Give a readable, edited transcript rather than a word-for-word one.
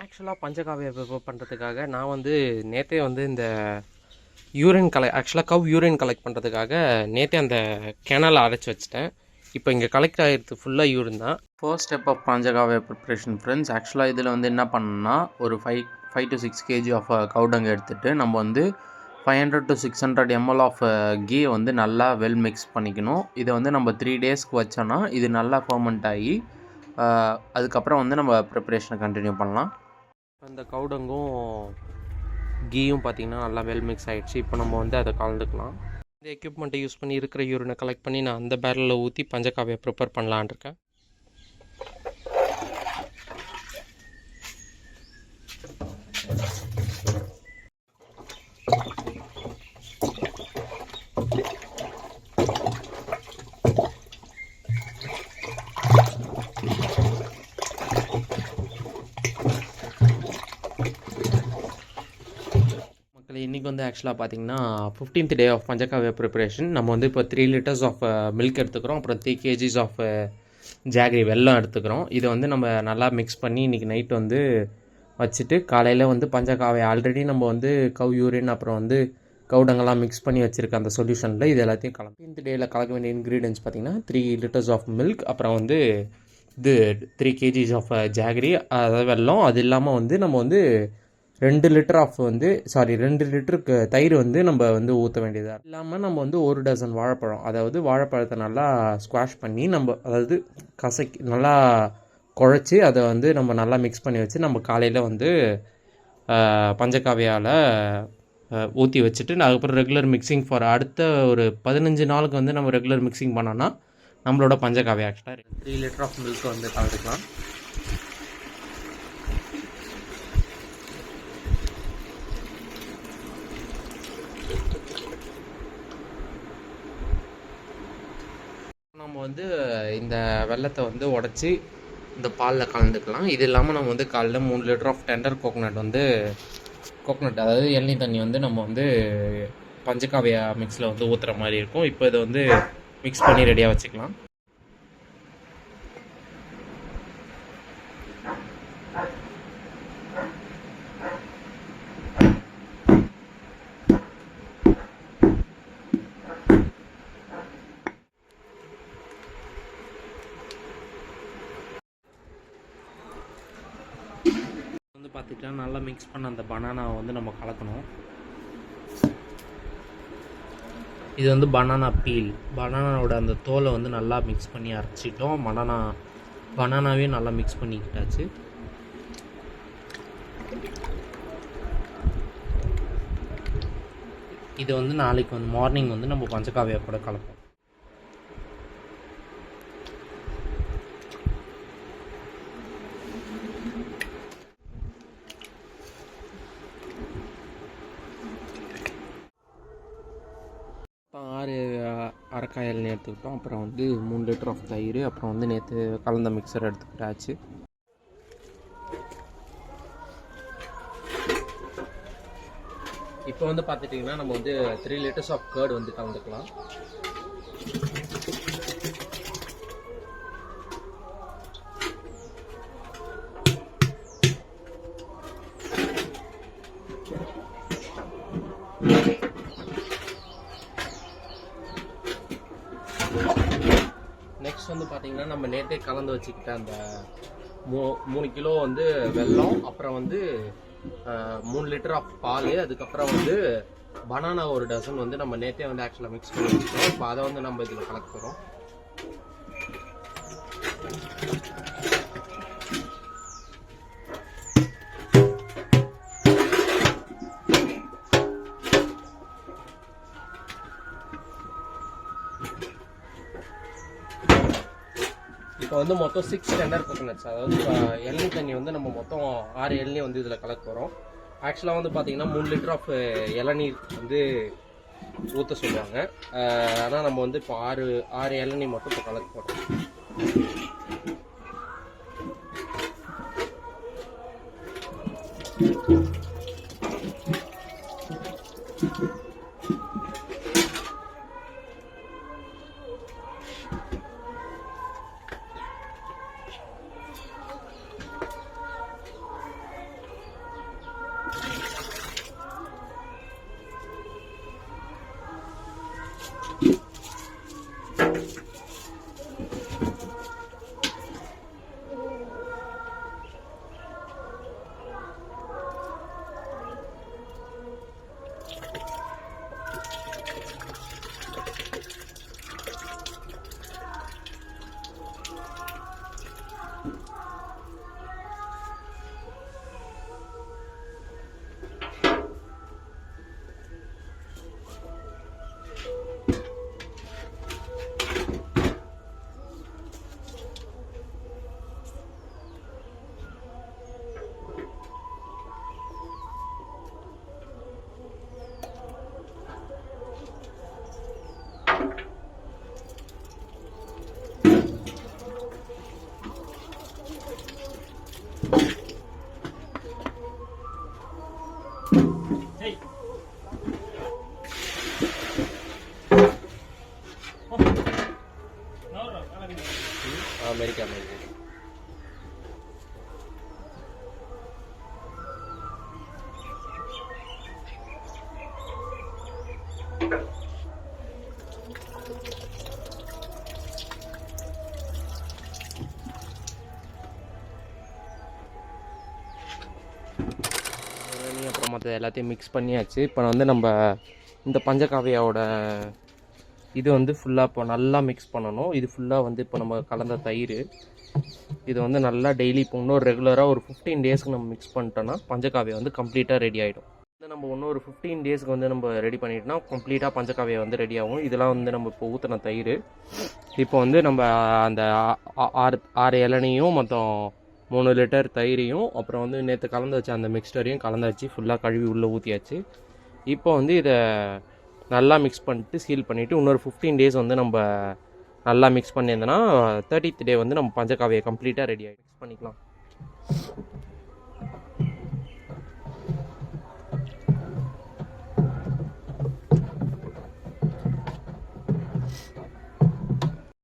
ஆக்சுவலாக பஞ்சகாவியா ப்ரிப்பேர் பண்ணுறதுக்காக நான் வந்து நேற்றே வந்து இந்த யூரின் கலெக்ட் பண்ணுறதுக்காக நேற்றே அந்த கேனலை அரைச்சி வச்சுட்டேன். இப்போ இங்கே கலெக்ட் ஆகிடுது ஃபுல்லாக யூரின் தான். First step of panchagavya preparation friends. ஆக்சுவலாக இதில் வந்து என்ன பண்ணணும்னா ஒரு 5 to 6 kg ஆஃப் கவுடங்கை எடுத்துகிட்டு நம்ம வந்து 500 to 600 ml ஆஃப் கீ வந்து நல்லா வெல் மிக்ஸ் பண்ணிக்கணும். இதை வந்து நம்ம 3 daysக்கு வச்சோன்னா இது நல்லா ஃபர்மெண்ட் ஆகி அதுக்கப்புறம் வந்து நம்ம ப்ரிப்பரேஷனை கண்டினியூ பண்ணலாம். இந்த கவுடங்கும் கீயும் பார்த்திங்கன்னா நல்லா வெல் மிக்ஸ் ஆகிடுச்சு. இப்போ நம்ம வந்து அதை கலந்துக்கலாம். இந்த எக்யூப்மெண்ட்டை யூஸ் பண்ணி இருக்கிற யூரினை கலெக்ட் பண்ணி நான் அந்த பேரலில் ஊற்றி பஞ்சகாவியை ப்ரிப்பேர் பண்ணலான் இருக்கேன். இன்றைக்கி வந்து ஆக்சுவலாக பார்த்திங்கன்னா 15th day of panchagavya preparation. நம்ம வந்து இப்போ 3 liters ஆஃப் மில்க் எடுத்துக்கிறோம். அப்புறம் 3 kgs ஆஃப் ஜாகரி வெல்லம் எடுத்துக்கிறோம். இதை வந்து நம்ம நல்லா மிக்ஸ் பண்ணி இன்றைக்கி நைட் வந்து வச்சுட்டு காலையில் வந்து பஞ்சகாவியா ஆல்ரெடி நம்ம வந்து கவ் யூரின் அப்புறம் வந்து கவுடங்கெல்லாம் மிக்ஸ் பண்ணி வச்சுருக்க அந்த சொல்யூஷனில் இது எல்லாத்தையும் 15th dayயில் கலக்க வேண்டிய இன்க்ரீடியன்ஸ் பார்த்திங்கன்னா 3 liters ஆஃப் மில்க், அப்புறம் வந்து இது 3 kgs ஆஃப் ஜாகரி அதாவது வெல்லம். அது இல்லாமல் வந்து நம்ம வந்து 2 லிட்டருக்கு தயிர் வந்து நம்ம வந்து ஊற்ற வேண்டியதாக இல்லாமல் நம்ம வந்து 1 dozen வாழைப்பழம், அதாவது வாழைப்பழத்தை நல்லா ஸ்குவாஷ் பண்ணி நம்ம அதாவது நல்லா குழச்சி அதை வந்து நம்ம நல்லா மிக்ஸ் பண்ணி வச்சு நம்ம காலையில் வந்து பஞ்சகாவியாவில் ஊற்றி வச்சுட்டு அதுக்கப்புறம் ரெகுலர் மிக்சிங் ஃபார் அடுத்த ஒரு 15 நாளுக்கு வந்து நம்ம ரெகுலர் மிக்சிங் பண்ணோன்னா நம்மளோட பஞ்சகாவியா ஆக்சுவலாக 3 liter ஆஃப் மில்க் வந்து கலந்துக்கலாம். நம்ம வந்து இந்த வெல்லத்தை வந்து உடச்சி இந்த பாலில் கலந்துக்கலாம். இது இல்லாமல் நம்ம வந்து காலைல 3 liter ஆஃப் டெண்டர் கோகோனட் அதாவது எண்ணெய் தண்ணி வந்து நம்ம வந்து பஞ்சகாவியா மிக்ஸில் வந்து ஊற்றுற மாதிரி இருக்கும். இப்போ இதை வந்து மிக்ஸ் பண்ணி ரெடியாக வச்சுக்கலாம். பார்த்துட்டா நல்லா மிக்ஸ் பண்ண அந்த பனானாவை வந்து நம்ம கலக்கணும். இது வந்து பனானா பீல், பனானாவோட அந்த தோலை வந்து நல்லா மிக்ஸ் பண்ணி அரைச்சிட்டோம். பனானாவே நல்லா மிக்ஸ் பண்ணிக்கிட்டாச்சு. இதை வந்து நாளைக்கு வந்து மார்னிங் வந்து நம்ம பஞ்சகாவியா கூட கலப்போம். அரைக்காய் எண்ணெய் எடுத்துக்கிட்டோம். அப்புறம் வந்து 3 liter ஆஃப் தயிர், அப்புறம் வந்து நேற்று கலந்த மிக்சர் எடுத்துக்கிட்டாச்சு. இப்போ வந்து பார்த்துட்டிங்கன்னா நம்ம வந்து 3 liters ஆஃப் கர்ட் வந்து கலந்துக்கலாம். நெக்ஸ்ட் வந்து பார்த்திங்கன்னா நம்ம நேற்றே கலந்து வச்சுக்கிட்ட அந்த 3 கிலோ வந்து வெல்லம், அப்புறம் வந்து 3 liter ஆஃப் பால், அதுக்கப்புறம் வந்து பனானா 1 dozen வந்து நம்ம நேற்றே வந்து ஆக்சுவலாக மிக்ஸ் பண்ணி வச்சுக்கிறோம். இப்போ அதை வந்து நம்ம இதில் கலக்க போகிறோம். இப்போ வந்து மொத்தம் 6 டெண்டர் கோகோனட்ஸ், அதாவது எண்ணெய் தண்ணி வந்து நம்ம மொத்தம் 6 இளநீர் வந்து இதில் கலக்க போகிறோம். ஆக்சுவலாக வந்து பார்த்திங்கன்னா 3 liter ஆஃப் இளநீர் வந்து ஊற்ற சொல்லுவாங்க. ஆனால் நம்ம வந்து இப்போ 6 இளநீர் மட்டும் இப்போ கலக்க போகிறோம். அப்புறம் மற்ற எல்லாத்தையும் மிக்ஸ் பண்ணியாச்சு. இப்போ வந்து நம்ம இந்த பஞ்சகாவியாவோட இது வந்து ஃபுல்லாக இப்போ நல்லா மிக்ஸ் பண்ணணும். இது ஃபுல்லாக வந்து இப்போ நம்ம கலந்த தயிர் இது வந்து நல்லா டெய்லி இப்போ இன்னொரு ரெகுலராக ஒரு 15 டேஸ்க்கு நம்ம மிக்ஸ் பண்ணிட்டோன்னா பஞ்சகாவியா வந்து கம்ப்ளீட்டாக ரெடி ஆகிடும். நம்ம இன்னொரு 15 டேஸ்க்கு வந்து நம்ம ரெடி பண்ணிட்டோம்னா கம்ப்ளீட்டாக பஞ்சகாவியா வந்து ரெடி ஆகும். இதெல்லாம் வந்து நம்ம இப்போ ஊற்றின தயிர். இப்போ வந்து நம்ம அந்த 6 இளநியும் மொத்தம் 3 லிட்டர் தயிரையும் அப்புறம் வந்து நேற்று கலந்து வச்ச அந்த மிக்ஸ்டரையும் கலந்தாச்சு. ஃபுல்லாக கழுவி உள்ளே ஊற்றியாச்சு. இப்போ வந்து இதை நல்லா மிக்ஸ் பண்ணிட்டு சீல் பண்ணிவிட்டு இன்னொரு 15 டேஸ் வந்து நம்ம நல்லா மிக்ஸ் பண்ணியிருந்தோன்னா 30th டே வந்து நம்ம பஞ்சகாவியை கம்ப்ளீட்டாக ரெடி ஆகிடும். மிக்ஸ் பண்ணிக்கலாம்.